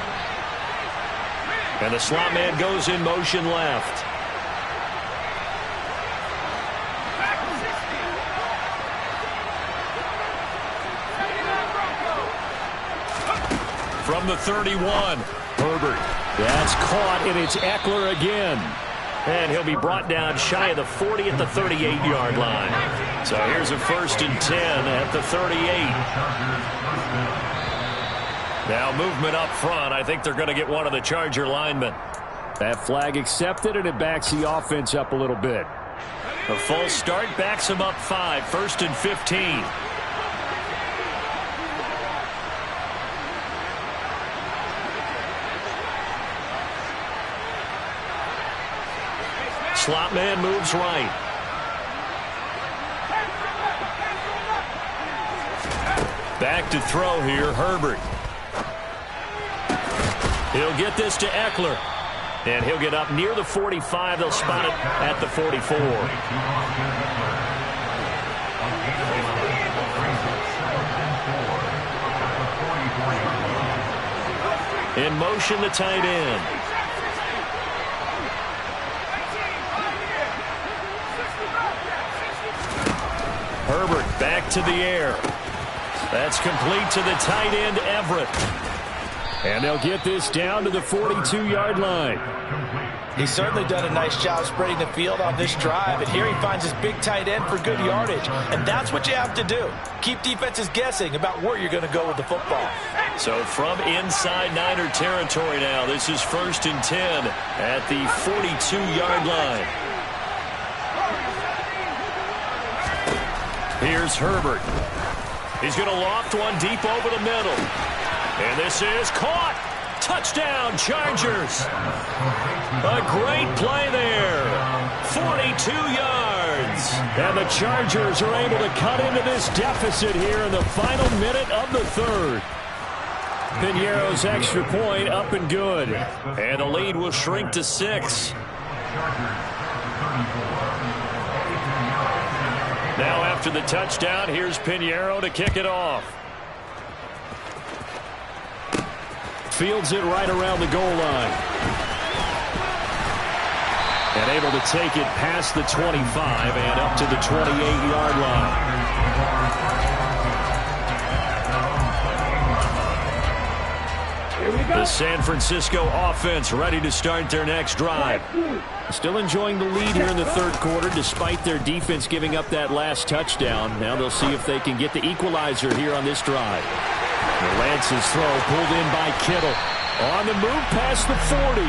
[SPEAKER 1] And the slot man goes in motion left. From the 31, Herbert.
[SPEAKER 5] That's caught, and it's Eckler again.
[SPEAKER 1] And he'll be brought down shy of the 40 at the 38-yard line. So here's a 1st and 10 at the 38. Now movement up front. I think they're going to get one of the Charger linemen.
[SPEAKER 5] That flag accepted, and it backs the offense up a little bit.
[SPEAKER 1] The false start backs them up 5. 1st and 15. Slot man moves right. Back to throw here, Herbert. He'll get this to Eckler. And he'll get up near the 45. They'll spot it at the 44. In motion, the tight end. Herbert back to the air. That's complete to the tight end, Everett. And they'll get this down to the 42-yard line.
[SPEAKER 2] He's certainly done a nice job spreading the field on this drive, and here he finds his big tight end for good yardage. And that's what you have to do. Keep defenses guessing about where you're going to go with the football.
[SPEAKER 1] So from inside Niner territory now, this is 1st and 10 at the 42-yard line. Here's Herbert. He's going to loft one deep over the middle. And this is caught. Touchdown, Chargers. A great play there. 42 yards. And the Chargers are able to cut into this deficit here in the final minute of the 3rd. Piñeiro's extra point up and good. And the lead will shrink to 6. Now after the touchdown, here's Piñeiro to kick it off. Fields it right around the goal line. And able to take it past the 25 and up to the 28-yard line. The San Francisco offense ready to start their next drive. Still enjoying the lead here in the 3rd quarter despite their defense giving up that last touchdown. Now they'll see if they can get the equalizer here on this drive. Lance's throw pulled in by Kittle. On the move past the 40.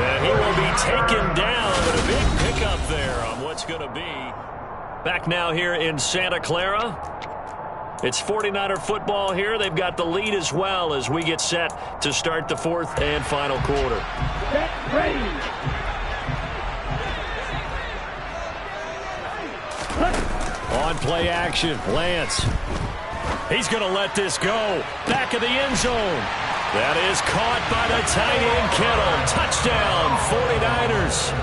[SPEAKER 1] And he will be taken down, but a big pickup there on what's going to be. Back now here in Santa Clara. It's 49er football here. They've got the lead as well as we get set to start the 4th and final quarter.
[SPEAKER 4] Get ready.
[SPEAKER 1] On play action, Lance. He's going to let this go. Back of the end zone. That is caught by the tight end, Kittle. Touchdown, 49ers.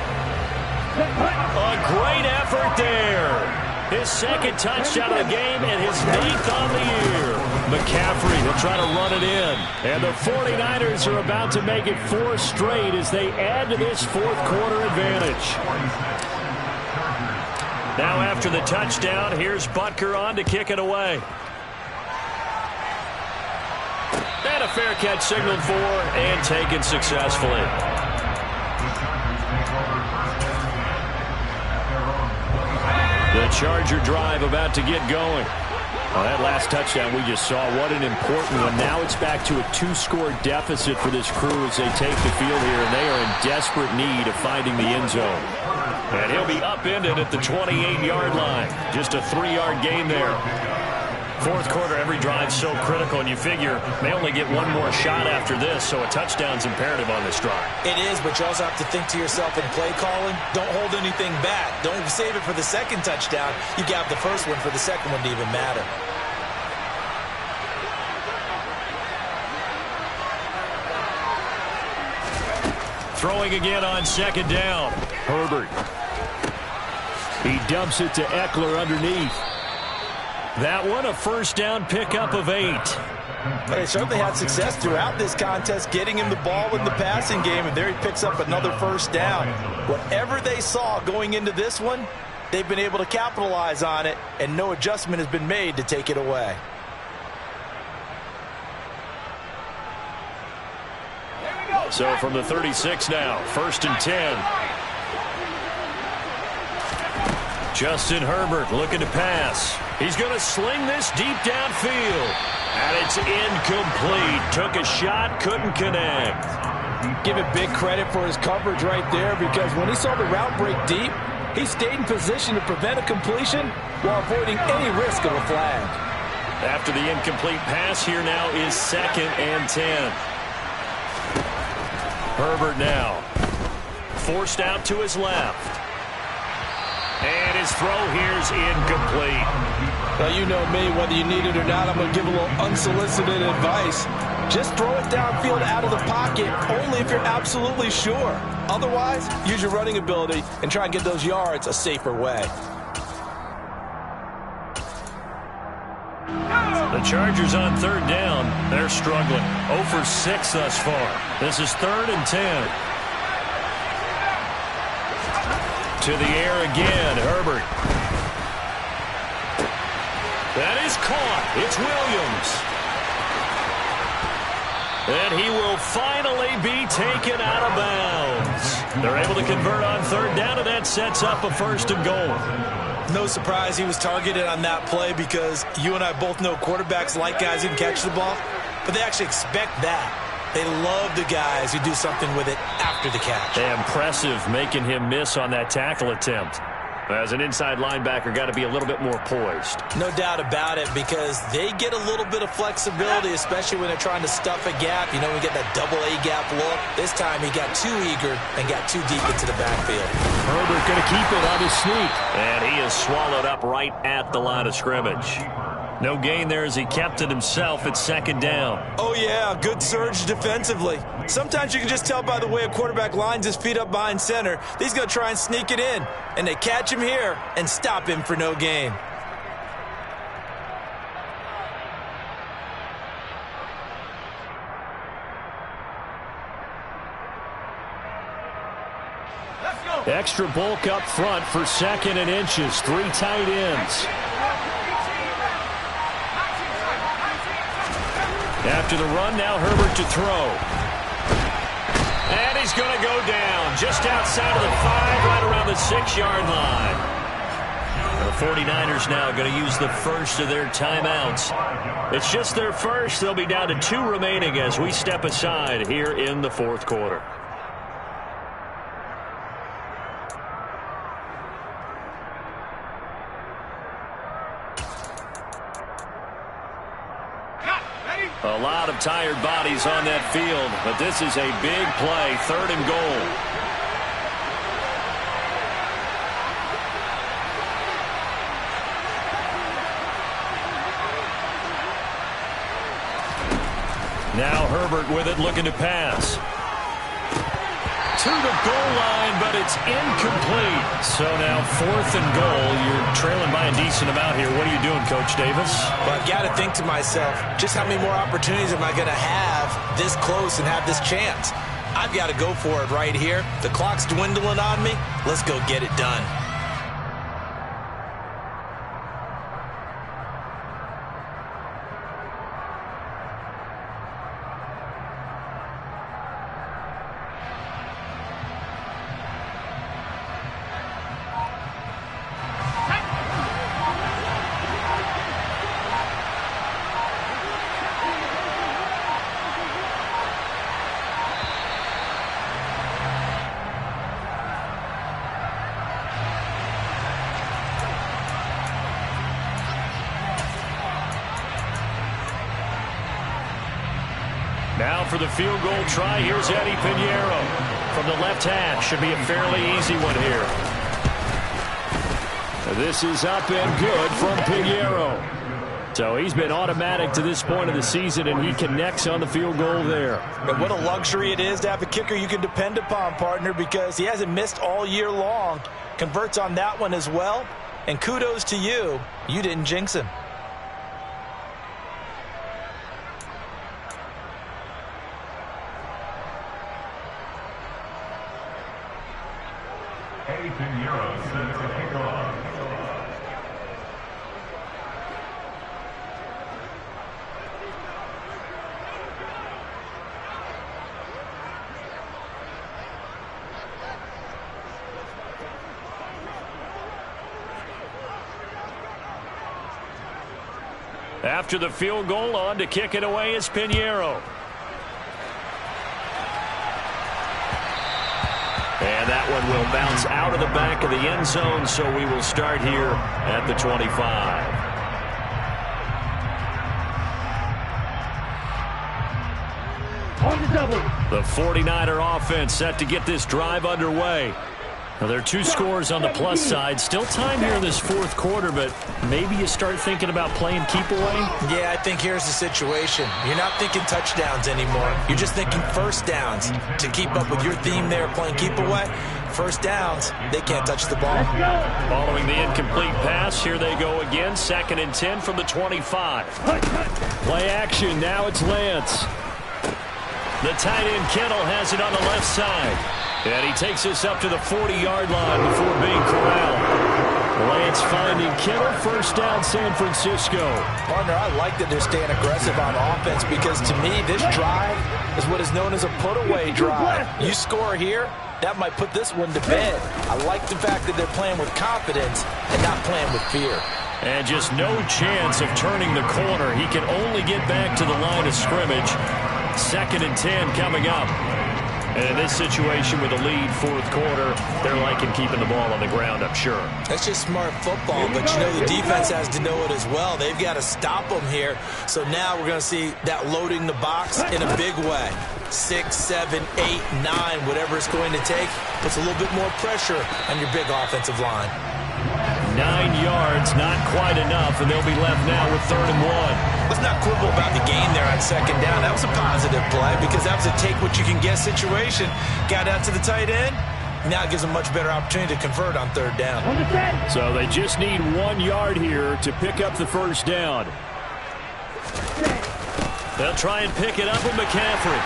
[SPEAKER 1] A great effort there. His 2nd touchdown of the game and his 9th on the year. McCaffrey will try to run it in. And the 49ers are about to make it 4 straight as they add to this 4th quarter advantage. Now after the touchdown, here's Butker on to kick it away. And a fair catch signaled for and taken successfully. The Charger drive about to get going. Well, that last touchdown we just saw, what an important one. Now it's back to a 2-score deficit for this crew as they take the field here, and they are in desperate need of finding the end zone. And he'll be upended at the 28-yard line. Just a 3-yard gain there. 4th quarter, every drive so critical, and you figure they only get one more shot after this, so a touchdown's imperative on this drive.
[SPEAKER 2] It is, but you also have to think to yourself in play calling, don't hold anything back. Don't save it for the 2nd touchdown. You got the 1st one for the 2nd one to even matter.
[SPEAKER 1] Throwing again on 2nd down. Herbert. He dumps it to Eckler underneath. That one, a 1st down pickup of 8.
[SPEAKER 2] They certainly had success throughout this contest, getting him the ball in the passing game, and there he picks up another 1st down. Whatever they saw going into this one, they've been able to capitalize on it, and no adjustment has been made to take it away.
[SPEAKER 1] So from the 36 now, 1st and 10. Justin Herbert looking to pass. He's going to sling this deep downfield. And it's incomplete. Took a shot, couldn't connect.
[SPEAKER 3] Give it big credit for his coverage right there, because when he saw the route break deep, he stayed in position to prevent a completion while avoiding any risk of a flag.
[SPEAKER 1] After the incomplete pass, here now is 2nd and 10. Herbert now forced out to his left. And his throw here's incomplete.
[SPEAKER 3] Well, you know me, whether you need it or not, I'm going to give a little unsolicited advice. Just throw it downfield out of the pocket, only if you're absolutely sure. Otherwise, use your running ability and try and get those yards a safer way.
[SPEAKER 1] The Chargers on 3rd down. They're struggling. 0 for 6 thus far. This is 3rd and 10. To the air again, Herbert. That is caught. It's Williams. And he will finally be taken out of bounds. They're able to convert on 3rd down, and that sets up a 1st and goal.
[SPEAKER 2] No surprise he was targeted on that play, because you and I both know quarterbacks like guys who can catch the ball, but they actually expect that. They love the guys who do something with it after the catch.
[SPEAKER 1] Impressive making him miss on that tackle attempt. As an inside linebacker, got to be a little bit more poised.
[SPEAKER 2] No doubt about it, because they get a little bit of flexibility, especially when they're trying to stuff a gap. You know, we get that double A gap look. This time he got too eager and got too deep into the backfield.
[SPEAKER 1] Herbert going to keep it on his sneak. And he is swallowed up right at the line of scrimmage. No gain there as he kept it himself at 2nd down.
[SPEAKER 2] Oh, yeah, good surge defensively. Sometimes you can just tell by the way a quarterback lines his feet up behind center. He's going to try and sneak it in. And they catch him here and stop him for no gain.
[SPEAKER 1] Extra bulk up front for 2nd and inches. 3 tight ends. After the run, now Herbert to throw. And he's going to go down just outside of the 5, right around the 6-yard line. The 49ers now going to use the first of their timeouts. It's just their first. They'll be down to 2 remaining as we step aside here in the 4th quarter. A lot of tired bodies on that field, but this is a big play, 3rd and goal. Now Herbert with it, looking to pass. To the goal line, but it's incomplete. So now 4th and goal. You're trailing by a decent amount here. What are you doing, Coach Davis?
[SPEAKER 2] Well, I've got to think to myself, just how many more opportunities am I going to have this close and have this chance? I've got to go for it right here. The clock's dwindling on me. Let's go get it done.
[SPEAKER 1] Now for the field goal try, here's Eddie Pinheiro. From the left hash, should be a fairly easy one here. This is up and good from Pinheiro. So he's been automatic to this point of the season, and he connects on the field goal there.
[SPEAKER 3] And what a luxury it is to have a kicker you can depend upon, partner, because he hasn't missed all year long. Converts on that one as well. And kudos to you. You didn't jinx him.
[SPEAKER 6] Eddie Pinheiro sends the kickoff.
[SPEAKER 1] After the field goal, on to kick it away is Pinheiro. And that one will bounce out of the back of the end zone, so we will start here at the 25.
[SPEAKER 4] On the double.
[SPEAKER 1] The 49er offense set to get this drive underway. Now, there are two scores on the plus side. Still time here in this fourth quarter, but maybe you start thinking about playing keep away?
[SPEAKER 2] Yeah, I think here's the situation. You're not thinking touchdowns anymore. You're just thinking first downs. To keep up with your theme there, playing keep away, first downs, they can't touch the ball.
[SPEAKER 1] Following the incomplete pass, here they go again. 2nd and 10 from the 25. Play action, now it's Lance. The tight end Kittle has it on the left side. And he takes us up to the 40-yard line before being corralled. Lance finding Kittle, first down San Francisco.
[SPEAKER 2] Partner, I like that they're staying aggressive on offense because to me this drive is what is known as a put-away drive. You score here, that might put this one to bed. I like the fact that they're playing with confidence and not playing with fear.
[SPEAKER 1] And just no chance of turning the corner. He can only get back to the line of scrimmage. 2nd and 10 coming up. And in this situation with a lead fourth quarter, they're liking keeping the ball on the ground, I'm sure.
[SPEAKER 2] That's just smart football, but you know the defense has to know it as well. They've got to stop them here. So now we're going to see that loading the box in a big way. 6, 7, 8, 9, whatever it's going to take, puts a little bit more pressure on your big offensive line.
[SPEAKER 1] 9 yards, not quite enough, and they'll be left now with 3rd and 1.
[SPEAKER 2] Let's not quibble about the gain there on 2nd down. That was a positive play because that was a take-what-you-can-get situation. Got out to the tight end. Now it gives them a much better opportunity to convert on 3rd down.
[SPEAKER 1] So they just need 1 yard here to pick up the first down. They'll try and pick it up with McCaffrey.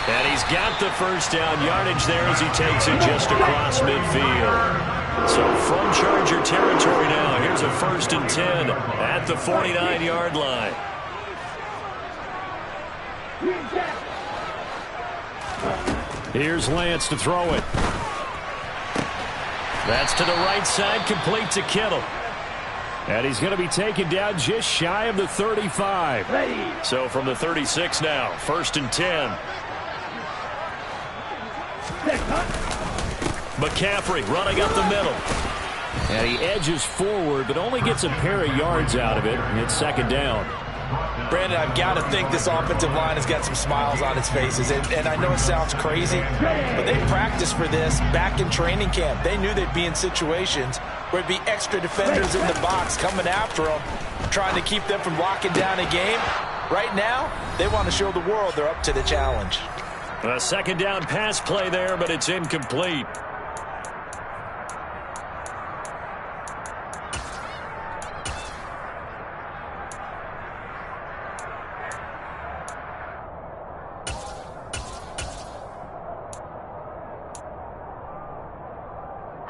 [SPEAKER 1] And he's got the first down yardage there as he takes it just across midfield. So from Charger territory now, here's a 1st and 10 at the 49-yard line. Here's Lance to throw it. That's to the right side, complete to Kittle. And he's going to be taken down just shy of the 35. So from the 36 now, 1st and 10. McCaffrey running up the middle. And he edges forward, but only gets a pair of yards out of it, and it's 2nd down.
[SPEAKER 2] Brandon, I've got to think this offensive line has got some smiles on its faces. And I know it sounds crazy, but they practiced for this back in training camp. They knew they'd be in situations where it'd be extra defenders in the box coming after them, trying to keep them from locking down a game. Right now, they want to show the world they're up to the challenge.
[SPEAKER 1] A 2nd down pass play there, but it's incomplete.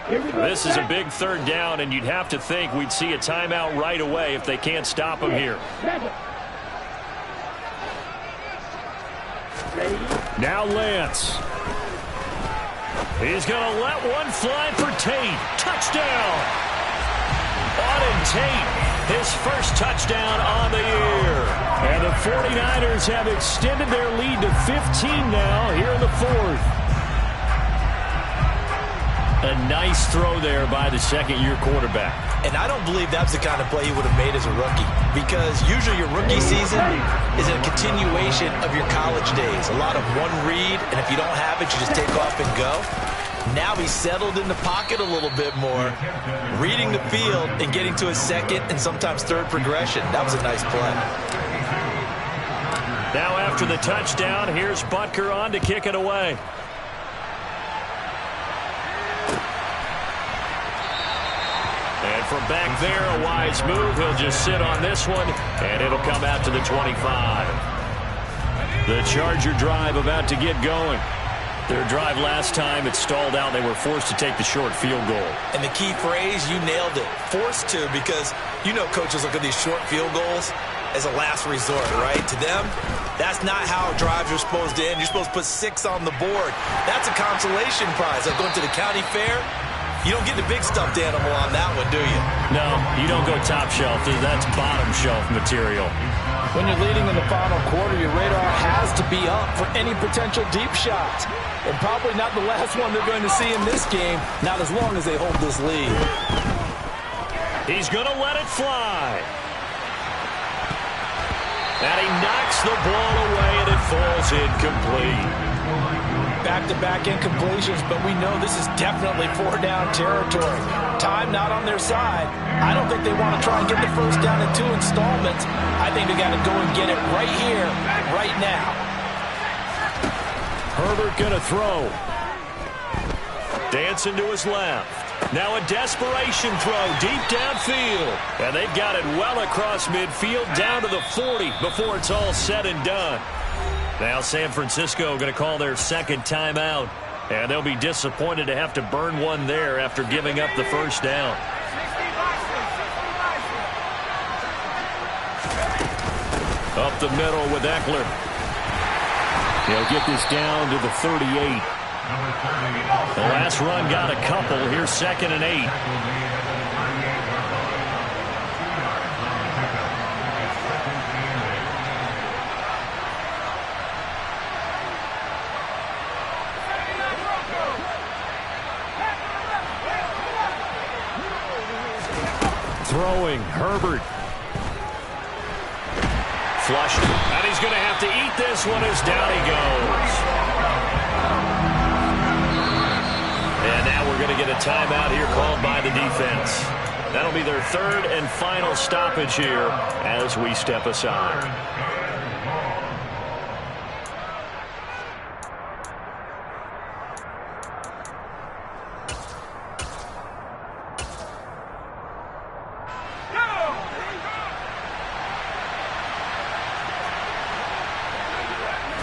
[SPEAKER 1] This is a big 3rd down, and you'd have to think we'd see a timeout right away if they can't stop him here. Now Lance. He's going to let one fly for Tate. Touchdown! Auden Tate, his first touchdown on the year. And the 49ers have extended their lead to 15 now here in the 4th. A nice throw there by the 2nd-year quarterback.
[SPEAKER 2] And I don't believe that's the kind of play he would have made as a rookie, because usually your rookie season is a continuation of your college days. A lot of one read, and if you don't have it, you just take off and go. Now he's settled in the pocket a little bit more, reading the field and getting to his 2nd and sometimes 3rd progression. That was a nice play.
[SPEAKER 1] Now after the touchdown, here's Butker on to kick it away. And from back there, a wise move. He'll just sit on this one, and it'll come out to the 25. The Charger drive about to get going. Their drive last time, it stalled out. They were forced to take the short field goal.
[SPEAKER 2] And the key phrase, you nailed it. Forced to, because you know coaches look at these short field goals as a last resort, right? To them, that's not how drives are supposed to end. You're supposed to put 6 on the board. That's a consolation prize. Like going to the county fair, you don't get the big stuffed animal on that one, do you?
[SPEAKER 1] No, you don't go top shelf. That's bottom shelf material.
[SPEAKER 3] When you're leading in the final quarter, your radar has to be up for any potential deep shots. And probably not the last one they're going to see in this game, not as long as they hold this lead.
[SPEAKER 1] He's going to let it fly. And he knocks the ball away, and it falls incomplete.
[SPEAKER 3] Back-to-back incompletions, but we know this is definitely four-down territory. Time not on their side. I don't think they want to try and get the first down in 2 installments. I think they got to go and get it right here, right now.
[SPEAKER 1] Herbert going to throw. Dancing to his left. Now a desperation throw deep downfield. And they've got it well across midfield down to the 40 before it's all said and done. Now San Francisco going to call their second timeout. And they'll be disappointed to have to burn one there after giving up the first down. Up the middle with Eckler. He'll get this down to the 38. The last run got a couple. Here's 2nd and 8. Throwing, Herbert. Flushed, and he's going to have to eat this one as down he goes. And now we're going to get a timeout here called by the defense. That'll be their 3rd and final stoppage here as we step aside.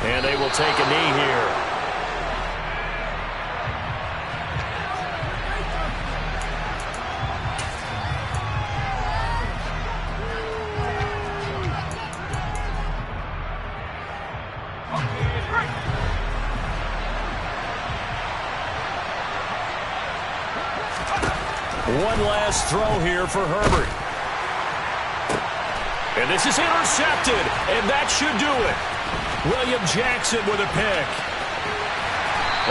[SPEAKER 1] And they will take a knee here. One last throw here for Herbert. And this is intercepted, and that should do it. William Jackson with a pick.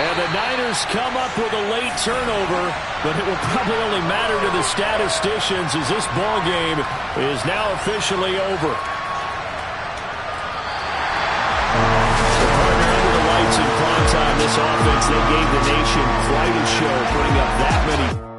[SPEAKER 1] And the Niners come up with a late turnover, but it will probably only matter to the statisticians as this ball game is now officially over. Under the lights in prime time, this offense, they gave the nation quite a show, putting up that many